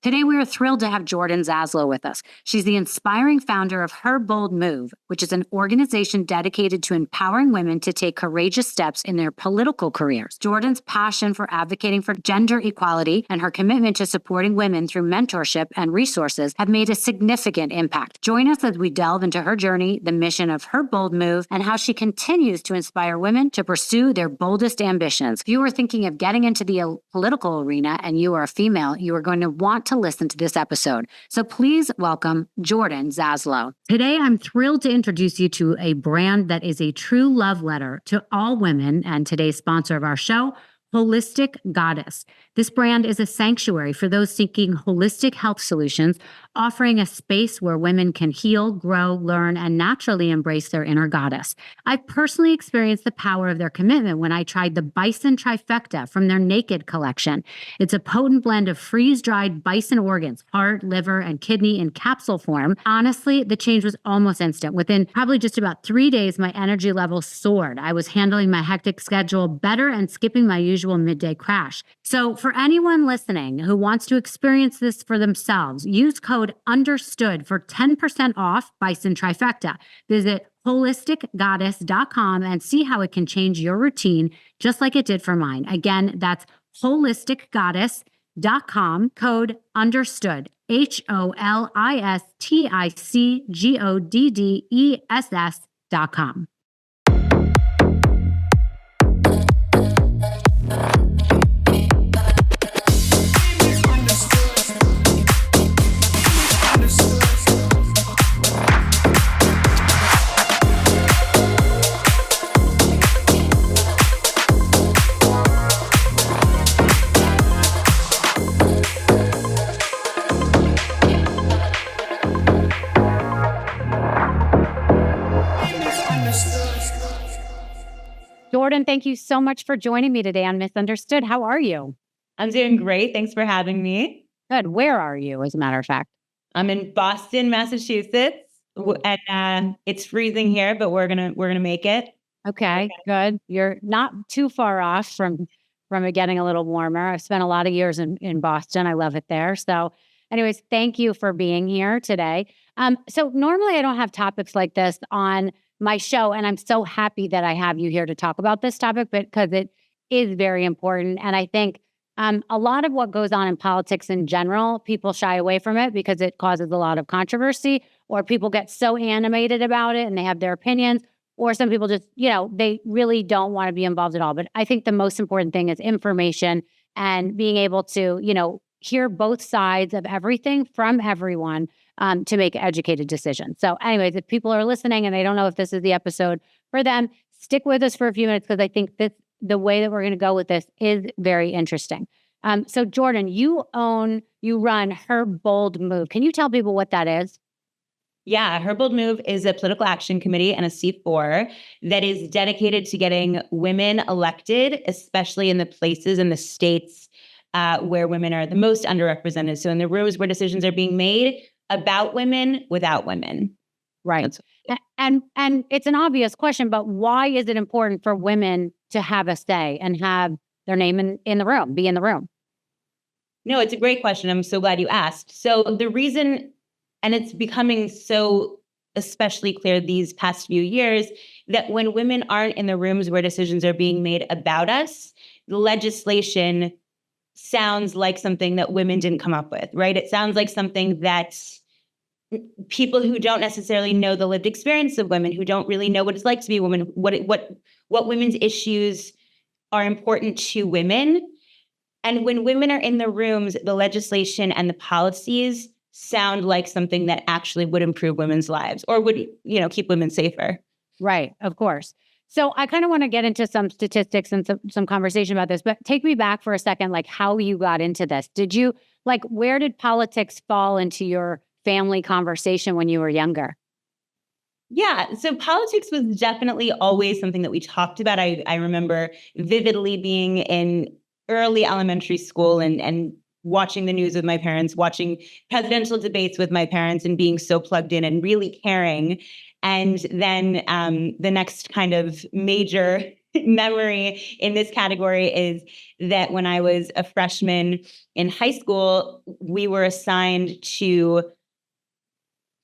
Today, we are thrilled to have Jordan Zaslow with us. She's the inspiring founder of Her Bold Move, which is an organization dedicated to empowering women to take courageous steps in their political careers. Jordan's passion for advocating for gender equality and her commitment to supporting women through mentorship and resources have made a significant impact. Join us as we delve into her journey, the mission of Her Bold Move, and how she continues to inspire women to pursue their boldest ambitions. If you are thinking of getting into the political arena and you are a female, you are going to want to listen to this episode. So please welcome Jordan Zaslow. Today, I'm thrilled to introduce you to a brand that is a true love letter to all women, and today's sponsor of our show, Holistic Goddess. This brand is a sanctuary for those seeking holistic health solutions, offering a space where women can heal, grow, learn, and naturally embrace their inner goddess. I've personally experienced the power of their commitment when I tried the Bison Trifecta from their Naked collection. It's a potent blend of freeze-dried bison organs, heart, liver, and kidney in capsule form. Honestly, the change was almost instant. Within probably just about 3 days, my energy level soared. I was handling my hectic schedule better and skipping my usual midday crash. So for anyone listening who wants to experience this for themselves, use code UNDERSTOOD for 10% off Bison Trifecta. Visit holisticgoddess.com and see how it can change your routine just like it did for mine. Again, that's holisticgoddess.com, code UNDERSTOOD, HOLISTICGODDESS.com. Jordan, thank you so much for joining me today on Misunderstood. How are you? I'm doing great. Thanks for having me. Good. Where are you, as a matter of fact? I'm in Boston, Massachusetts, and it's freezing here, but we're gonna make it. Okay, good. You're not too far off from it getting a little warmer. I've spent a lot of years in Boston. I love it there. So, anyways, thank you for being here today. So normally I don't have topics like this on my show, and I'm so happy that I have you here to talk about this topic, because it is very important. And I think a lot of what goes on in politics in general, people shy away from it because it causes a lot of controversy, or people get so animated about it and they have their opinions, or some people just, they really don't want to be involved at all. But I think the most important thing is information and being able to, hear both sides of everything from everyone to make educated decisions. So anyways, if people are listening and they don't know if this is the episode for them, stick with us for a few minutes, because I think the way that we're going to go with this is very interesting. So Jordan, you run Her Bold Move. Can you tell people what that is? Yeah, Her Bold Move is a political action committee and a C4 that is dedicated to getting women elected, especially in the places in the states where women are the most underrepresented. So in the rooms where decisions are being made about women, without women. Right. And it's an obvious question, but why is it important for women to have a say and have their name in the room, be in the room? No, it's a great question. I'm so glad you asked. So the reason, and it's becoming so especially clear these past few years, that when women aren't in the rooms where decisions are being made about us, the legislation sounds like something that women didn't come up with, right? It sounds like something that people who don't necessarily know the lived experience of women, who don't really know what it's like to be a woman, what women's issues are important to women. And when women are in the rooms, the legislation and the policies sound like something that actually would improve women's lives, or would, keep women safer. Right, of course. So I kind of want to get into some statistics and some conversation about this, but take me back for a second, like how you got into this. Where did politics fall into your family conversation when you were younger? Yeah, so politics was definitely always something that we talked about. I remember vividly being in early elementary school and watching the news with my parents, watching presidential debates with my parents, and being so plugged in and really caring. And then the next kind of major memory in this category is that when I was a freshman in high school, we were assigned to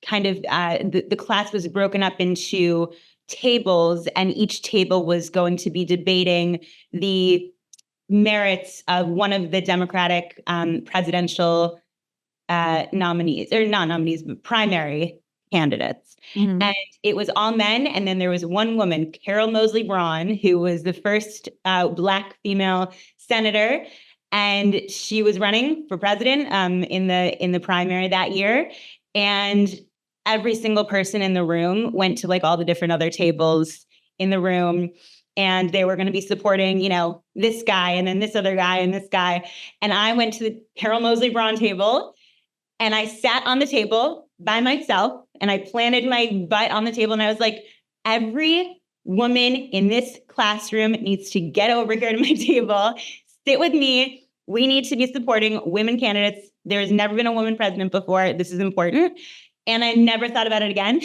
kind of the class was broken up into tables, and each table was going to be debating the merits of one of the Democratic presidential nominees, or not nominees, but primary candidates. Mhm. And it was all men. And then there was one woman, Carol Moseley Braun, who was the first Black female senator. And she was running for president in the primary that year. And every single person in the room went to like all the different other tables in the room. And they were going to be supporting, this guy and then this other guy and this guy. And I went to the Carol Moseley Braun table, and I sat on the table by myself, and I planted my butt on the table. And I was like, every woman in this classroom needs to get over here to my table, sit with me. We need to be supporting women candidates. There's never been a woman president before. This is important. And I never thought about it again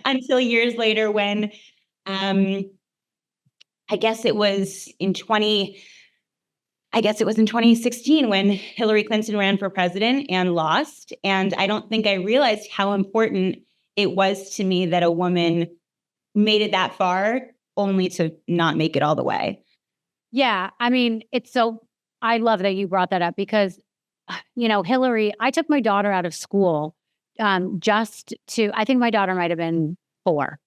until years later when I guess it was in 2016 when Hillary Clinton ran for president and lost. And I don't think I realized how important it was to me that a woman made it that far only to not make it all the way. Yeah. I mean, I love that you brought that up because, Hillary, I took my daughter out of school I think my daughter might have been 4,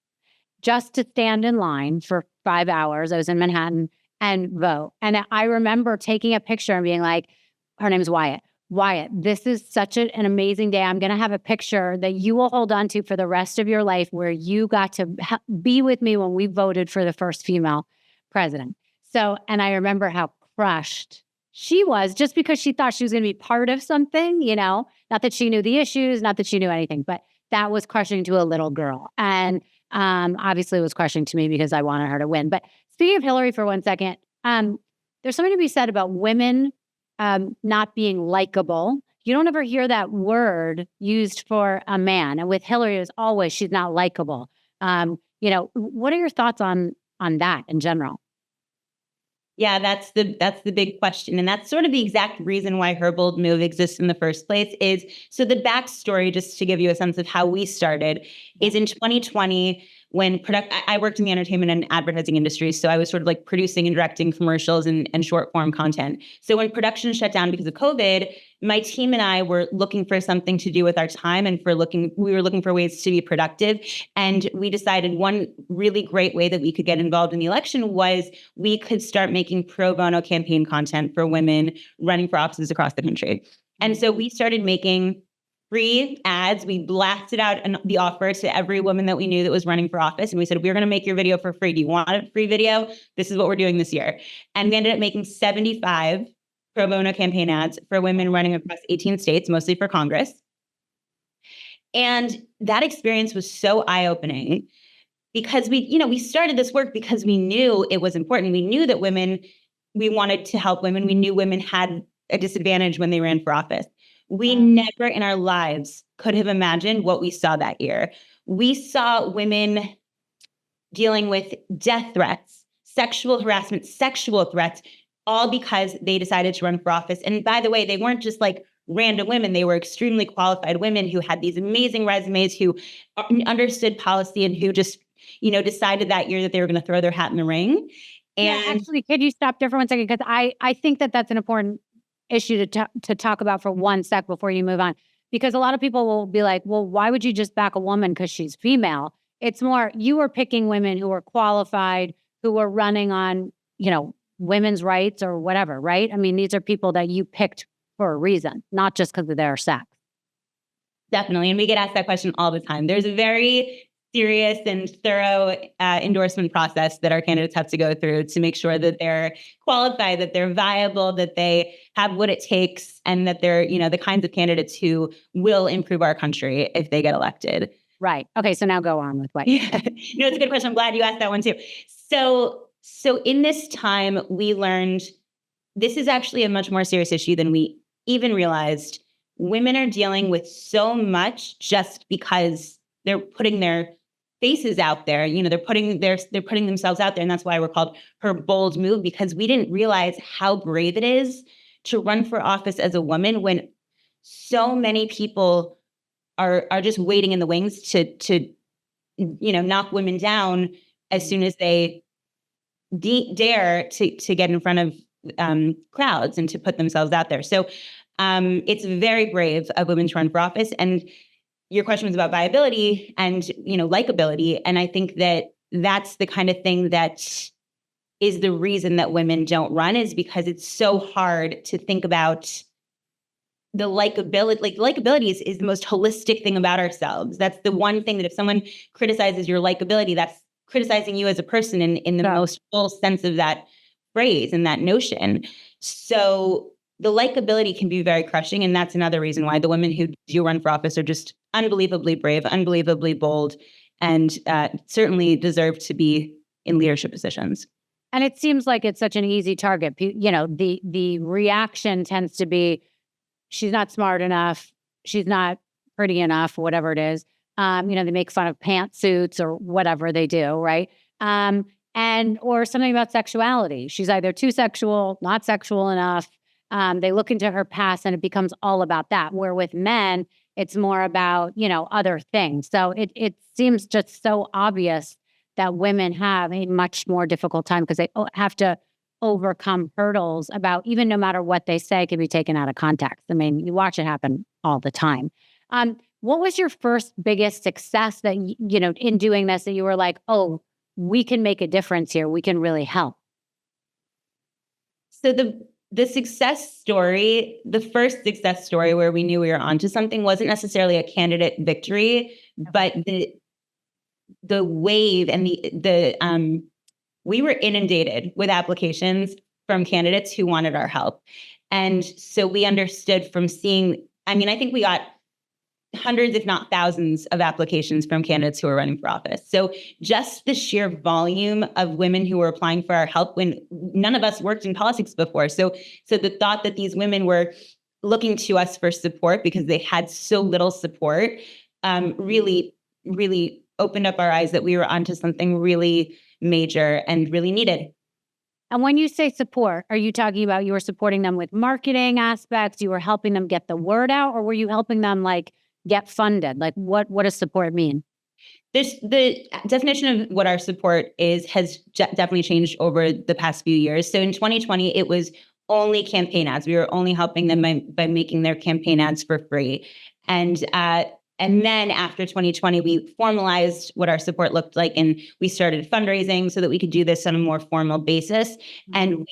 just to stand in line for 5 hours. I was in Manhattan and vote. And I remember taking a picture and being like, her name is Wyatt. Wyatt, this is such an amazing day. I'm going to have a picture that you will hold on to for the rest of your life where you got to be with me when we voted for the first female president. So, and I remember how crushed she was just because she thought she was going to be part of something, not that she knew the issues, not that she knew anything, but that was crushing to a little girl. And obviously it was crushing to me because I wanted her to win. But speaking of Hillary for 1 second, there's something to be said about women not being likable. You don't ever hear that word used for a man. And with Hillary, it was always, she's not likable. What are your thoughts on that in general? Yeah, that's the big question. And that's sort of the exact reason why her bold move exists in the first place so the backstory, just to give you a sense of how we started, is in 2020 when I worked in the entertainment and advertising industry. So I was sort of like producing and directing commercials and short form content. So when production shut down because of COVID, my team and I were looking for something to do with our time and we were looking for ways to be productive. And we decided one really great way that we could get involved in the election was we could start making pro bono campaign content for women running for offices across the country. And so we started making free ads. We blasted out the offer to every woman that we knew that was running for office. And we said, we're going to make your video for free. Do you want a free video? This is what we're doing this year. And we ended up making 75 pro bono campaign ads for women running across 18 states, mostly for Congress. And that experience was so eye-opening because we started this work because we knew it was important. We knew that we wanted to help women. We knew women had a disadvantage when they ran for office. We never in our lives could have imagined what we saw that year. We saw women dealing with death threats, sexual harassment, sexual threats, all because they decided to run for office. And by the way, they weren't just like random women. They were extremely qualified women who had these amazing resumes, who understood policy and who just, decided that year that they were going to throw their hat in the ring. And actually, could you stop there for 1 second? Because I think that's an important issue to talk about for 1 sec before you move on. Because a lot of people will be like, well, why would you just back a woman because she's female? It's more, you were picking women who were qualified, who were running on, women's rights or whatever, right? I mean, these are people that you picked for a reason, not just because of their sex. Definitely. And we get asked that question all the time. There's a very serious and thorough endorsement process that our candidates have to go through to make sure that they're qualified, that they're viable, that they have what it takes, and that they're, the kinds of candidates who will improve our country if they get elected. Right. Okay. So now go on with what? Yeah. It's a good question. I'm glad you asked that one too. So in this time, we learned this is actually a much more serious issue than we even realized. Women are dealing with so much just because they're putting their faces out there. They're putting themselves out there, and that's why we're called her bold move, because we didn't realize how brave it is to run for office as a woman when so many people are just waiting in the wings to knock women down as soon as they dare to get in front of crowds and to put themselves out there. So it's very brave of women to run for office. And your question was about viability and likability, and I think that that's the kind of thing that is the reason that women don't run, is because it's so hard to think about the likability. Like, likability is the most holistic thing about ourselves. That's the one thing that if someone criticizes your likability, that's criticizing you as a person in the most full sense of that phrase and that notion. So the likability can be very crushing. And that's another reason why the women who do run for office are just unbelievably brave, unbelievably bold, and certainly deserve to be in leadership positions. And it seems like it's such an easy target. The reaction tends to be, she's not smart enough, she's not pretty enough, whatever it is. They make fun of pantsuits or whatever they do, right? Or something about sexuality. She's either too sexual, not sexual enough. They look into her past and it becomes all about that. Where with men, it's more about, other things. So it seems just so obvious that women have a much more difficult time because they have to overcome hurdles about, even no matter what they say, can be taken out of context. I mean, you watch it happen all the time. What was your first biggest success that, in doing this, that you were like, oh, we can make a difference here. We can really help? So the success story, the first success story where we knew we were onto something, wasn't necessarily a candidate victory, but the wave and we were inundated with applications from candidates who wanted our help. And so we understood from seeing, I think we got hundreds, if not thousands, of applications from candidates who are running for office. So just the sheer volume of women who were applying for our help when none of us worked in politics before. So the thought that these women were looking to us for support because they had so little support really, really opened up our eyes that we were onto something really major and really needed. And when you say support, are you talking about you were supporting them with marketing aspects, you were helping them get the word out, or were you helping them get funded? Like what does support mean? The definition of what our support is has definitely changed over the past few years. So in 2020, it was only campaign ads. We were only helping them by making their campaign ads for free. And then after 2020, we formalized what our support looked like, and we started fundraising so that we could do this on a more formal basis. And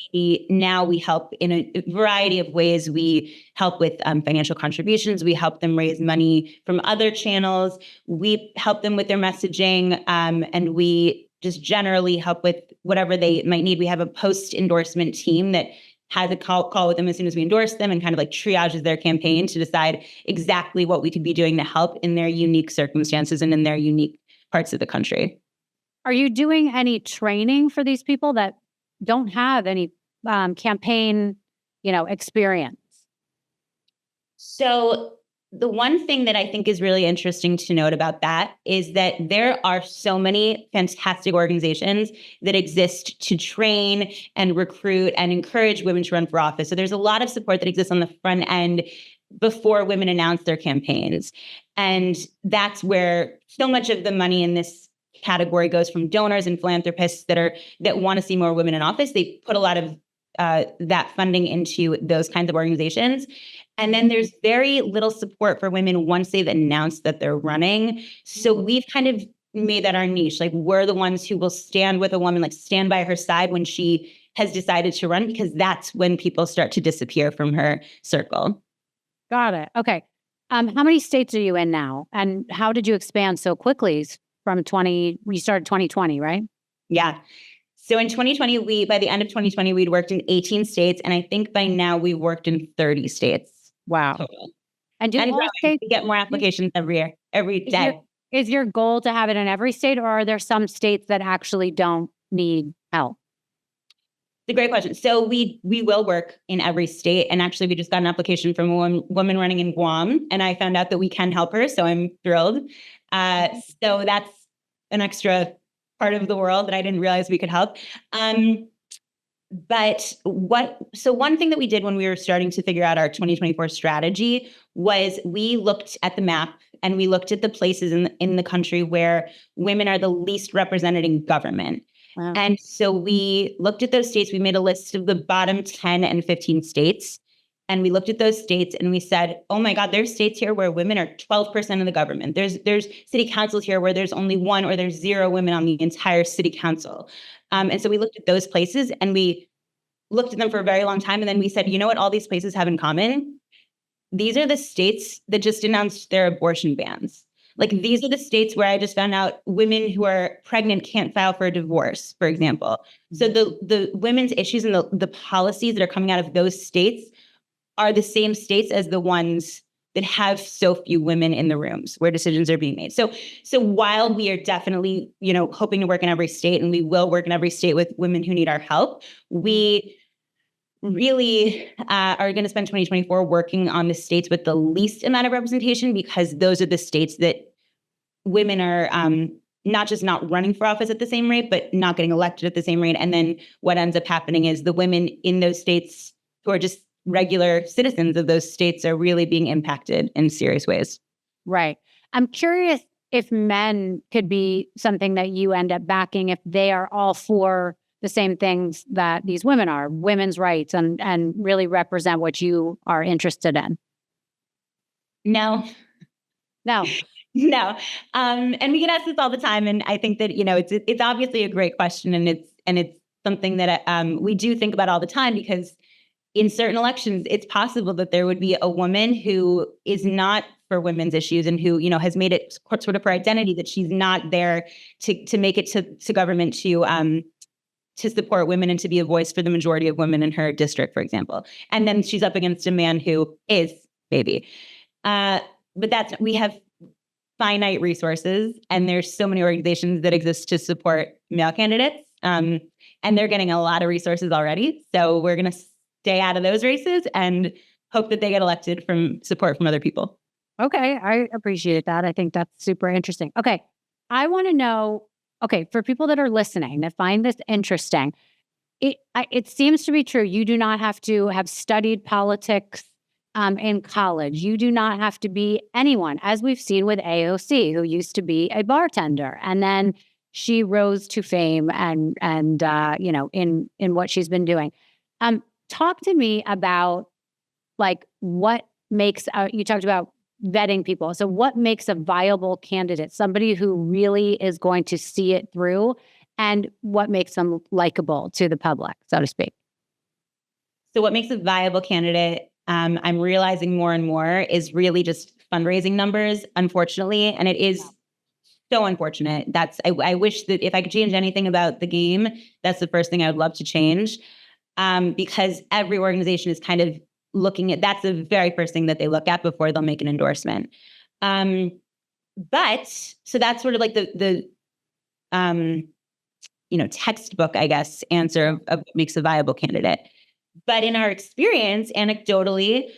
now we help in a variety of ways. We help with financial contributions. We help them raise money from other channels. We help them with their messaging, and we just generally help with whatever they might need. We have a post-endorsement team that has a call with them as soon as we endorse them and kind of triages their campaign to decide exactly what we could be doing to help in their unique circumstances and in their unique parts of the country. Are you doing any training for these people that don't have any campaign, experience? So the one thing that I think is really interesting to note about that is that there are so many fantastic organizations that exist to train and recruit and encourage women to run for office. So there's a lot of support that exists on the front end before women announce their campaigns. And that's where so much of the money in this category goes from donors and philanthropists that want to see more women in office. They put a lot of that funding into those kinds of organizations. And then there's very little support for women once they've announced that they're running. So we've kind of made that our niche. We're the ones who will stand with a woman, stand by her side when she has decided to run, because that's when people start to disappear from her circle. Got it. Okay. How many states are you in now? And how did you expand so quickly from we started 2020, right? Yeah. So in 2020, by the end of 2020, we'd worked in 18 states. And I think by now we've worked in 30 states. Wow. Total. And we get more applications every day. Is your goal to have it in every state, or are there some states that actually don't need help? It's a great question. So we will work in every state. And actually, we just got an application from a woman running in Guam, and I found out that we can help her. So I'm thrilled. So that's an extra part of the world that I didn't realize we could help. So one thing that we did when we were starting to figure out our 2024 strategy was we looked at the map and we looked at the places in the country where women are the least represented in government. Wow. And so we looked at those states. We made a list of the bottom 10 and 15 states. And we looked at those states and we said, oh my God, there's states here where women are 12% of the government. There's city councils here where there's only one or there's 0 women on the entire city council. And so we looked at those places and we looked at them for a very long time. And then we said, you know what all these places have in common? These are the states that just announced their abortion bans. Like these are the states where I just found out women who are pregnant can't file for a divorce, for example. So the women's issues and the policies that are coming out of those states are the same states as the ones that have so few women in the rooms where decisions are being made. So while we are definitely, hoping to work in every state, and we will work in every state with women who need our help, we really are going to spend 2024 working on the states with the least amount of representation, because those are the states that women are not just not running for office at the same rate, but not getting elected at the same rate. And then what ends up happening is the women in those states who are just regular citizens of those states are really being impacted in serious ways. Right. I'm curious if men could be something that you end up backing if they are all for the same things that these women are, women's rights, and really represent what you are interested in. No. No. And we get asked this all the time. And I think that, it's obviously a great question. And it's something that we do think about all the time, because in certain elections, it's possible that there would be a woman who is not for women's issues and who, has made it sort of her identity that she's not there to make it to government to support women and to be a voice for the majority of women in her district, for example. And then she's up against a man who is baby. But we have finite resources, and there's so many organizations that exist to support male candidates. And they're getting a lot of resources already. So we're going to stay out of those races and hope that they get elected from support from other people. Okay. I appreciate that. I think that's super interesting. Okay. I want to know, for people that are listening that find this interesting, it seems to be true. You do not have to have studied politics in college. You do not have to be anyone, as we've seen with AOC, who used to be a bartender, and then she rose to fame and in what she's been doing. Talk to me about what makes, you talked about vetting people. So what makes a viable candidate, somebody who really is going to see it through, and what makes them likable to the public, so to speak? So what makes a viable candidate, I'm realizing more and more, is really just fundraising numbers, unfortunately. And it is so unfortunate. I wish that if I could change anything about the game, that's the first thing I would love to change. Because every organization is kind of looking at, that's the very first thing that they look at before they'll make an endorsement. But so that's sort of like the textbook, I guess, answer of what makes a viable candidate. But in our experience, anecdotally,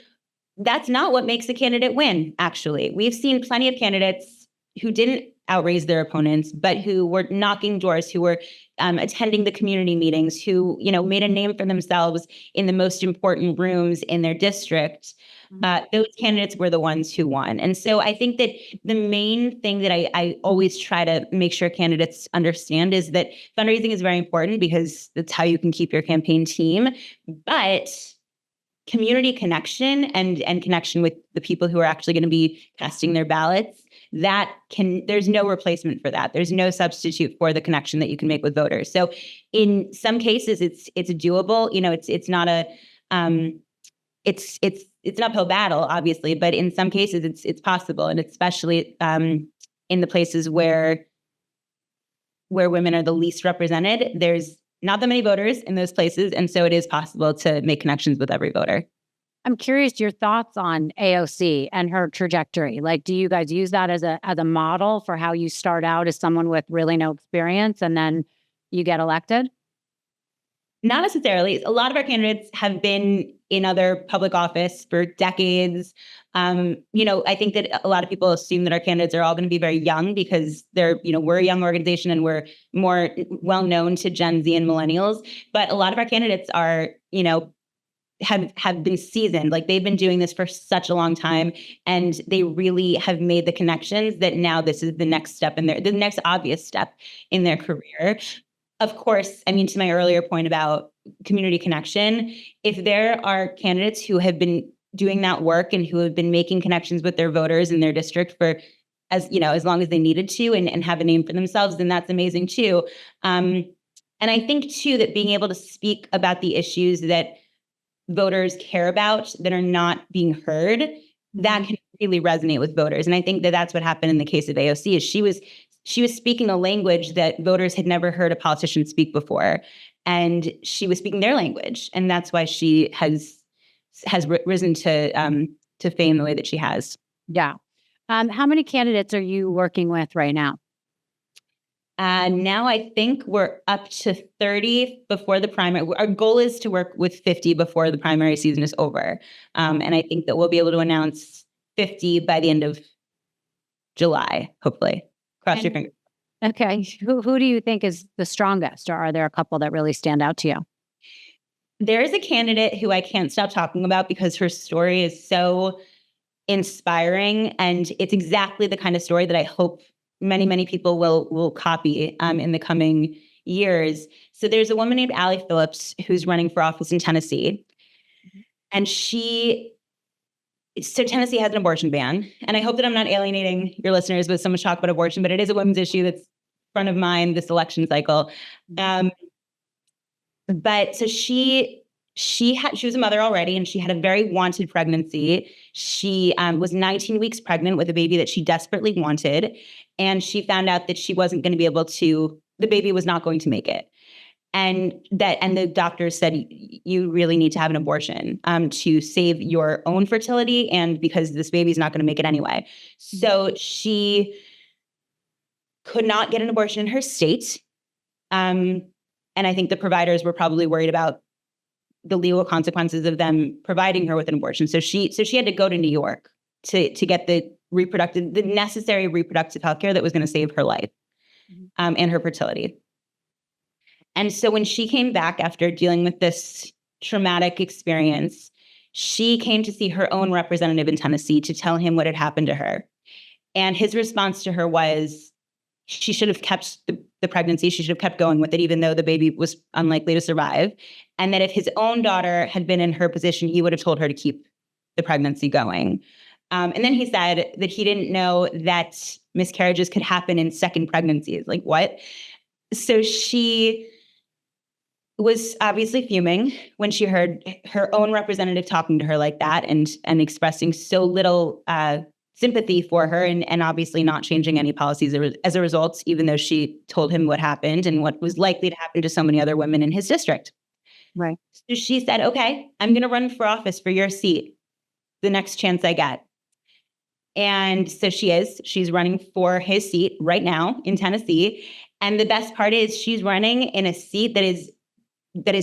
that's not what makes a candidate win, actually. We've seen plenty of candidates who didn't outraise their opponents, but who were knocking doors, who were attending the community meetings, who, made a name for themselves in the most important rooms in their district. Those candidates were the ones who won. And so I think that the main thing that I always try to make sure candidates understand is that fundraising is very important, because that's how you can keep your campaign team. But community connection and connection with the people who are actually going to be casting their ballots, there's no replacement for that. There's no substitute for the connection that you can make with voters. So in some cases it's doable. It's not it's an uphill battle, obviously, but in some cases it's possible. And especially in the places where women are the least represented, there's not that many voters in those places. And so it is possible to make connections with every voter. I'm curious your thoughts on AOC and her trajectory. Do you guys use that as a model for how you start out as someone with really no experience and then you get elected? Not necessarily. A lot of our candidates have been in other public office for decades. I think that a lot of people assume that our candidates are all going to be very young because we're a young organization and we're more well known to Gen Z and millennials. But a lot of our candidates are, have been seasoned. Like they've been doing this for such a long time, and they really have made the connections that now this is the next step in the next obvious step in their career. Of course, I mean, to my earlier point about community connection, if there are candidates who have been doing that work and who have been making connections with their voters in their district for as long as they needed to and have a name for themselves, then that's amazing too. And I think too that being able to speak about the issues that voters care about that are not being heard, that can really resonate with voters. And I think that that's what happened in the case of AOC is she was speaking a language that voters had never heard a politician speak before. And she was speaking their language. And that's why she has risen to fame the way that she has. Yeah. How many candidates are you working with right now? Now I think we're up to 30 before the primary. Our goal is to work with 50 before the primary season is over. And I think that we'll be able to announce 50 by the end of July, hopefully. Cross your fingers. Okay. Who do you think is the strongest, or are there a couple that really stand out to you? There is a candidate who I can't stop talking about because her story is so inspiring, and it's exactly the kind of story that I hope many, many people will copy in the coming years. So there's a woman named Allie Phillips who's running for office in Tennessee, and so Tennessee has an abortion ban, and I hope that I'm not alienating your listeners with so much talk about abortion, but it is a women's issue that's front of mind this election cycle. But so she was a mother already, and she had a very wanted pregnancy. She was 19 weeks pregnant with a baby that she desperately wanted, and she found out that she wasn't going to be able to. The baby was not going to make it. And the doctors said, you really need to have an abortion to save your own fertility, and because this baby's not going to make it anyway. So she could not get an abortion in her state. And I think the providers were probably worried about the legal consequences of them providing her with an abortion. So she had to go to New York to get the necessary reproductive health care that was going to save her life and her fertility. And so when she came back after dealing with this traumatic experience, she came to see her own representative in Tennessee to tell him what had happened to her. And his response to her was, she should have kept the pregnancy. She should have kept going with it, even though the baby was unlikely to survive. And that if his own daughter had been in her position, he would have told her to keep the pregnancy going. And then he said that he didn't know that miscarriages could happen in second pregnancies. Like, what? So she was obviously fuming when she heard her own representative talking to her like that and expressing so little sympathy for her and obviously not changing any policies as a result, even though she told him what happened and what was likely to happen to so many other women in his district. Right. So she said, okay, I'm going to run for office for your seat the next chance I get. And so she's running for his seat right now in Tennessee. And the best part is she's running in a seat that is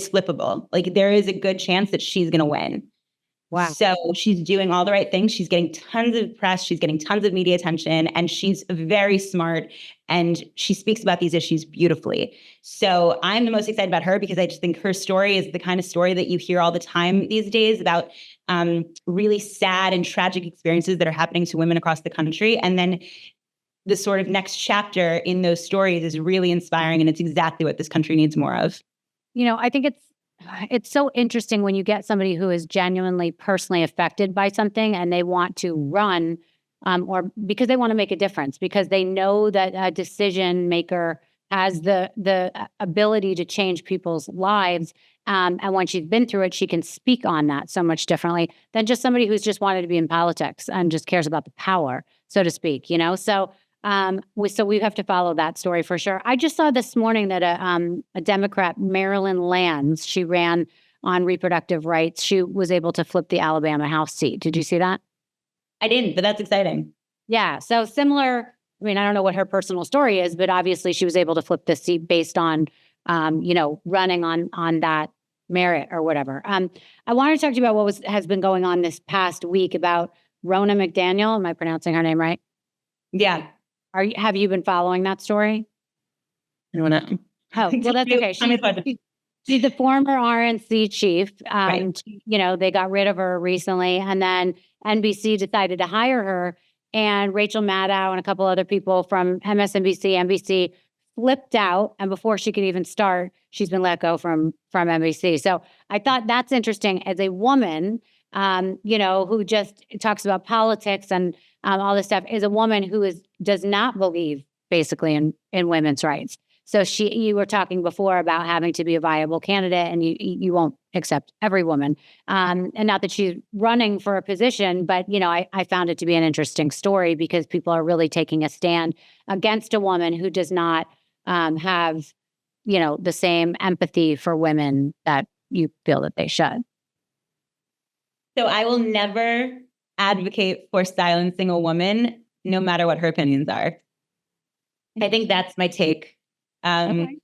flippable. Like there is a good chance that she's going to win. Wow. So she's doing all the right things. She's getting tons of press. She's getting tons of media attention, and she's very smart, and she speaks about these issues beautifully. So I'm the most excited about her because I just think her story is the kind of story that you hear all the time these days about really sad and tragic experiences that are happening to women across the country. And then the sort of next chapter in those stories is really inspiring, and it's exactly what this country needs more of. I think it's so interesting when you get somebody who is genuinely personally affected by something and they want to run or because they want to make a difference, because they know that a decision maker has the ability to change people's lives. And when she's been through it, she can speak on that so much differently than just somebody who's just wanted to be in politics and just cares about the power, so to speak, So we have to follow that story for sure. I just saw this morning that a Democrat, Marilyn Lands, she ran on reproductive rights. She was able to flip the Alabama House seat. Did you see that? I didn't, but that's exciting. Yeah. So similar. I mean, I don't know what her personal story is, but obviously she was able to flip the seat based on running on that merit or whatever. I wanted to talk to you about what has been going on this past week about Rona McDaniel. Am I pronouncing her name right? Yeah. Have you been following that story? I don't know. Oh, well, that's okay. She's the former RNC chief. Right. They got rid of her recently, and then NBC decided to hire her, and Rachel Maddow and a couple other people from MSNBC, NBC flipped out, and before she could even start, she's been let go from NBC. So I thought that's interesting as a woman, who just talks about politics and all this stuff, is a woman who does not believe basically in women's rights. So you were talking before about having to be a viable candidate, and you won't accept every woman. And not that she's running for a position, but I found it to be an interesting story because people are really taking a stand against a woman who does not have, the same empathy for women that you feel that they should. So I will never advocate for silencing a woman, no matter what her opinions are. I think that's my take. Okay.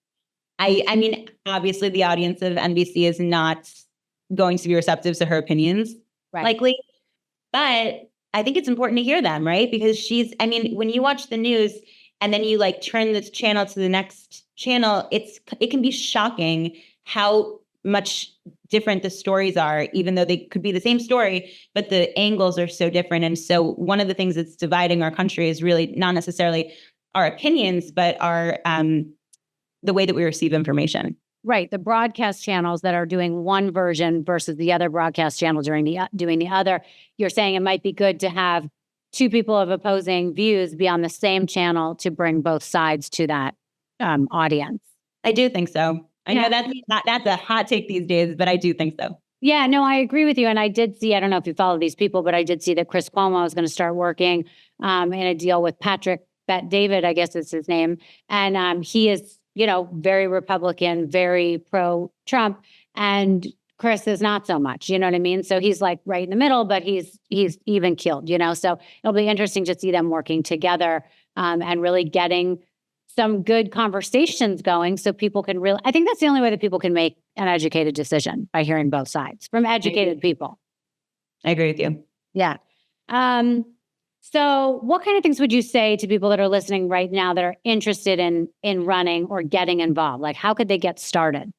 I mean, obviously the audience of NBC is not going to be receptive to her opinions, likely, but I think it's important to hear them, right? Because when you watch the news and then you turn this channel to the next channel, it can be shocking how much different the stories are, even though they could be the same story, but the angles are so different. And so one of the things that's dividing our country is really not necessarily our opinions, but our the way that we receive information. Right. The broadcast channels that are doing one version versus the other broadcast channel doing the other. You're saying it might be good to have two people of opposing views be on the same channel to bring both sides to that audience. I do think so. I know that's a hot take these days, but I do think so. Yeah, no, I agree with you. And I did see, I don't know if you follow these people, but I did see that Chris Cuomo is going to start working in a deal with Patrick Bet-David, I guess is his name. And he is, very Republican, very pro-Trump. And Chris is not so much, you know what I mean? So he's right in the middle, but he's even killed, So it'll be interesting to see them working together and really getting some good conversations going so people can I think that's the only way that people can make an educated decision, by hearing both sides from educated people. I agree with you. Yeah. So what kind of things would you say to people that are listening right now that are interested in running or getting involved? How could they get started?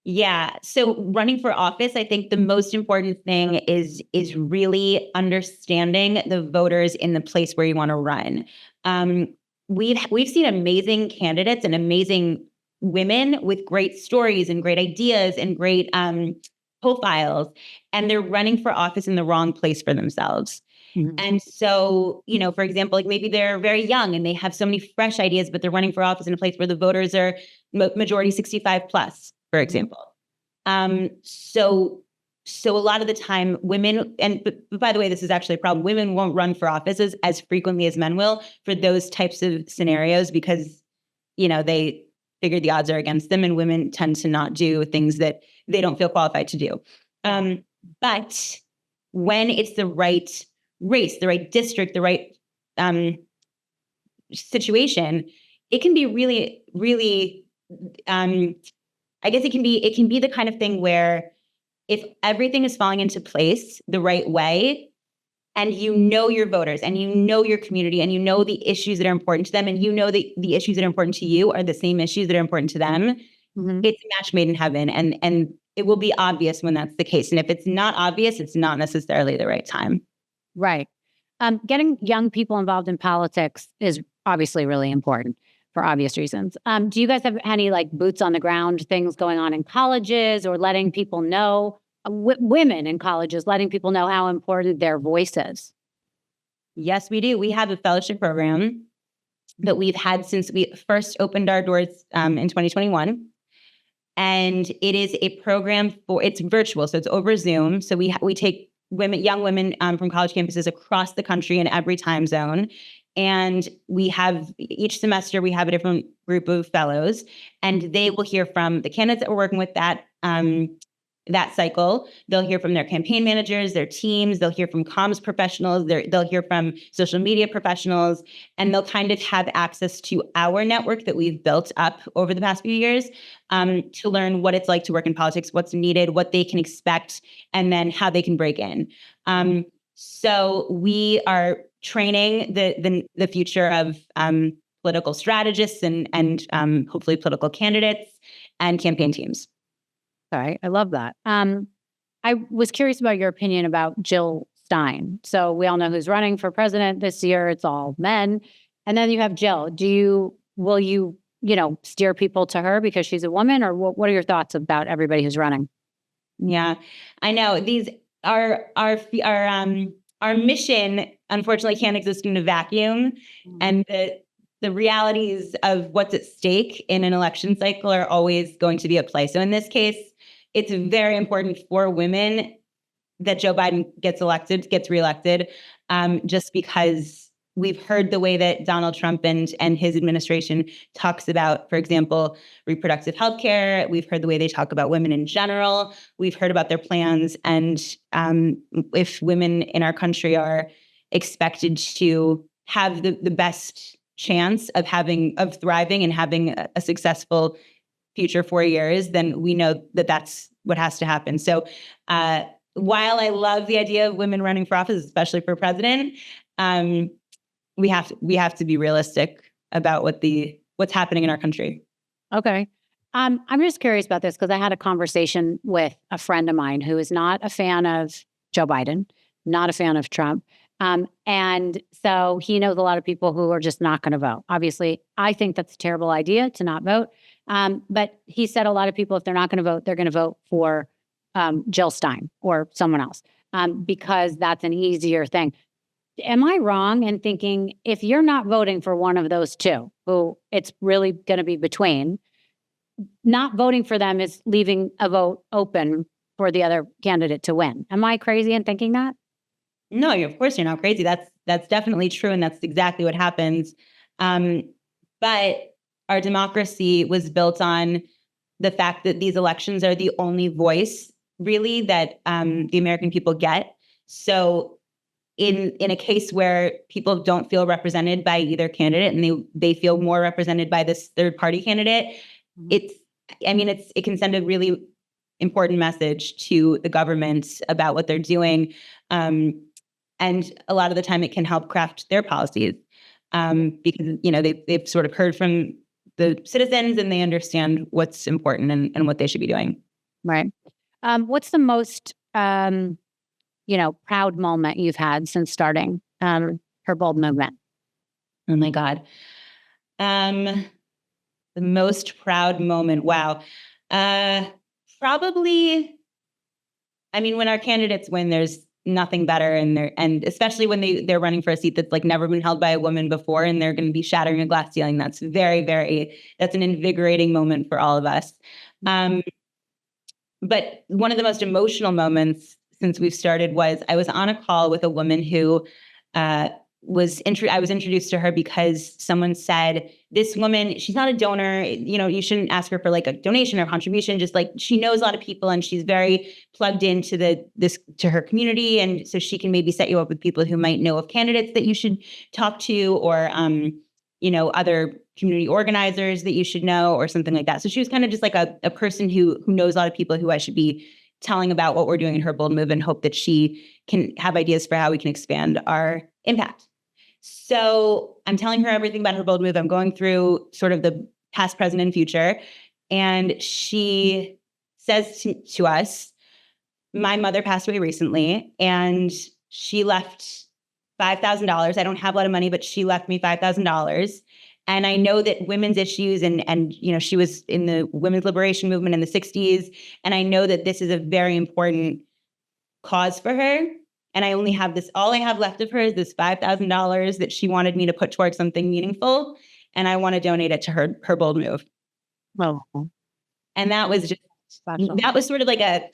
Yeah. So running for office, I think the most important thing is really understanding the voters in the place where you want to run. We've seen amazing candidates and amazing women with great stories and great ideas and great profiles, and they're running for office in the wrong place for themselves. Mm-hmm. And so, for example, maybe they're very young and they have so many fresh ideas, but they're running for office in a place where the voters are majority 65 plus, for example. So a lot of the time women, but by the way, this is actually a problem. Women won't run for offices as frequently as men will for those types of scenarios because, they figure the odds are against them, and women tend to not do things that they don't feel qualified to do. But when it's the right race, the right district, the right situation, it can be really, really, I guess it can be the kind of thing where if everything is falling into place the right way, and your voters and your community and the issues that are important to them, and the issues that are important to you are the same issues that are important to them, mm-hmm. It's a match made in heaven. And it will be obvious when that's the case. And if it's not obvious, it's not necessarily the right time. Right. Getting young people involved in politics is obviously really important for obvious reasons. Do you guys have any boots on the ground things going on in colleges, or letting people know, women in colleges, letting people know how important their voice is? Yes, we do. We have a fellowship program that we've had since we first opened our doors in 2021. And it is a program it's virtual, so it's over Zoom. So we take young women from college campuses across the country in every time zone. And each semester we have a different group of fellows, and they will hear from the candidates that we're working with that that cycle. They'll hear from their campaign managers, their teams, they'll hear from comms professionals, they'll hear from social media professionals, and they'll kind of have access to our network that we've built up over the past few years to learn what it's like to work in politics, what's needed, what they can expect, and then how they can break in. So we are training the future of political strategists and hopefully political candidates and campaign teams. Sorry, I love that. I was curious about your opinion about Jill Stein. So we all know who's running for president this year. It's all men. And then you have Jill. Will you steer people to her because she's a woman, or what are your thoughts about everybody who's running? Yeah, I know these our mission unfortunately can't exist in a vacuum, and the realities of what's at stake in an election cycle are always going to be at play. So in this case, it's very important for women that Joe Biden gets reelected, just because we've heard the way that Donald Trump and his administration talks about, for example, reproductive health care. We've heard the way they talk about women in general. We've heard about their plans. And if women in our country are expected to have the best chance of thriving and having a successful future 4 years, then we know that that's what has to happen. So while I love the idea of women running for office, especially for president, we have to be realistic about what's happening in our country. Okay. I'm just curious about this because I had a conversation with a friend of mine who is not a fan of Joe Biden, not a fan of Trump. And so he knows a lot of people who are just not going to vote. Obviously, I think that's a terrible idea to not vote. But he said a lot of people, if they're not going to vote, they're going to vote for Jill Stein or someone else because that's an easier thing. Am I wrong in thinking if you're not voting for one of those two, who it's really going to be between, not voting for them is leaving a vote open for the other candidate to win? Am I crazy in thinking that? No, of course you're not crazy. That's definitely true, and that's exactly what happens. But our democracy was built on the fact that these elections are the only voice, really, that the American people get. So in a case where people don't feel represented by either candidate and they feel more represented by this third party candidate, it can send a really important message to the government about what they're doing. And a lot of the time it can help craft their policies because, they've sort of heard from the citizens and they understand what's important and what they should be doing. Right. What's the most, proud moment you've had since starting Her Bold movement? Oh my God. The most proud moment. Wow. Probably, when our candidates win, there's nothing better, and especially when they're running for a seat that's like never been held by a woman before, and they're going to be shattering a glass ceiling. That's that's an invigorating moment for all of us. But one of the most emotional moments since we've started was I was on a call with a woman who I was introduced to her because someone said, this woman, she's not a donor, you shouldn't ask her for like a donation or contribution, just like she knows a lot of people and she's very plugged into to her community. And so she can maybe set you up with people who might know of candidates that you should talk to, or, other community organizers that you should know, or something like that. So she was kind of just like a person who knows a lot of people who I should be telling about what we're doing in Her Bold Move, and hope that she can have ideas for how we can expand our impact. So I'm telling her everything about Her Bold Move. I'm going through sort of the past, present, and future. And she says to us, my mother passed away recently, and she left $5,000. I don't have a lot of money, but she left me $5,000. And I know that women's issues and she was in the women's liberation movement in the 60s. And I know that this is a very important cause for her. And I only have all I have left of her is this $5,000 that she wanted me to put towards something meaningful. And I want to donate it to Her Bold Move. Oh. And that was just special. That was sort of like a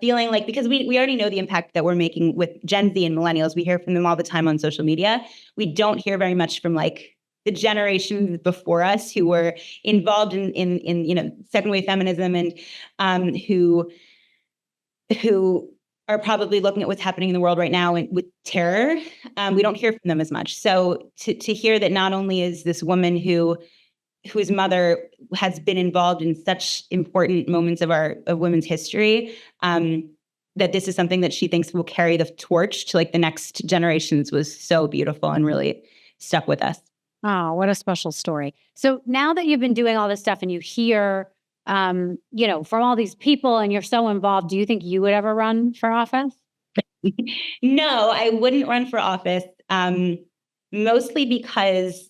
feeling like, because we already know the impact that we're making with Gen Z and millennials. We hear from them all the time on social media. We don't hear very much from like the generations before us who were involved in second wave feminism and who who are probably looking at what's happening in the world right now with terror. We don't hear from them as much. So to hear that not only is this woman whose mother has been involved in such important moments of women's history, that this is something that she thinks will carry the torch to like the next generations was so beautiful and really stuck with us. Oh, what a special story. So now that you've been doing all this stuff and you hear, from all these people and you're so involved, do you think you would ever run for office? No, I wouldn't run for office, mostly because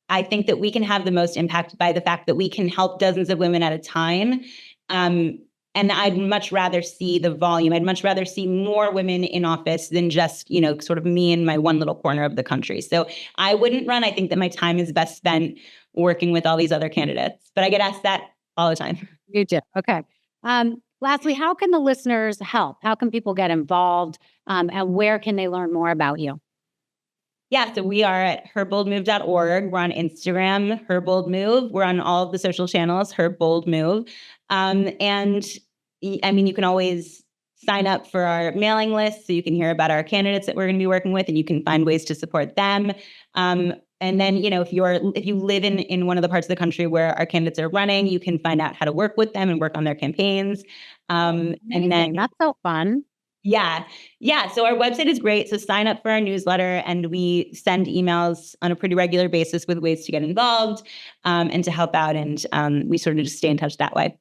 I think that we can have the most impact by the fact that we can help dozens of women at a time. And I'd much rather see the volume. I'd much rather see more women in office than just, sort of me in my one little corner of the country. So I wouldn't run. I think that my time is best spent working with all these other candidates. But I get asked that all the time. You do. Okay. Lastly, how can the listeners help? How can people get involved? And where can they learn more about you? Yeah, so we are at herboldmove.org. We're on Instagram, herboldmove. We're on all of the social channels, herboldmove. And I mean, you can always sign up for our mailing list so you can hear about our candidates that we're going to be working with, and you can find ways to support them. And then, if you live in one of the parts of the country where our candidates are running, you can find out how to work with them and work on their campaigns. And then that's so fun. Yeah. So our website is great. So sign up for our newsletter, and we send emails on a pretty regular basis with ways to get involved and to help out. And we sort of just stay in touch that way.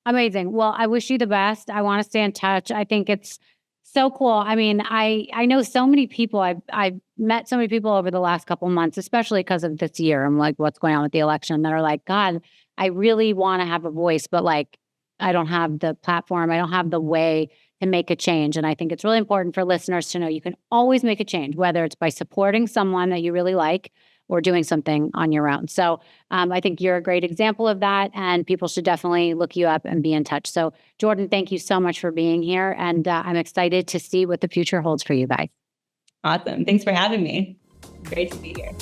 Amazing. Well, I wish you the best. I want to stay in touch. I think it's so cool. I mean, I know so many people. I've met so many people over the last couple of months, especially because of this year. I'm like, what's going on with the election? That are like, God, I really want to have a voice, but like, I don't have the platform. I don't have the way to make a change. And I think it's really important for listeners to know you can always make a change, whether it's by supporting someone that you really like or doing something on your own. So I think you're a great example of that, and people should definitely look you up and be in touch. So Jordan, thank you so much for being here. And I'm excited to see what the future holds for you guys. Awesome. Thanks for having me. Great to be here.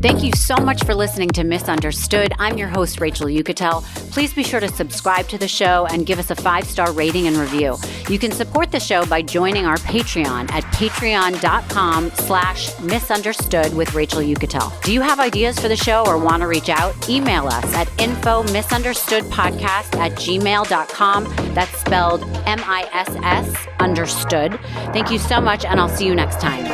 Thank you so much for listening to Misunderstood. I'm your host, Rachel Yucatel. Please be sure to subscribe to the show and give us a 5-star rating and review. You can support the show by joining our Patreon at patreon.com/misunderstood with Rachel Yucatel. Do you have ideas for the show or want to reach out? Email us at info_misunderstoodpodcast@gmail.com. That's spelled MISS understood. Thank you so much, and I'll see you next time.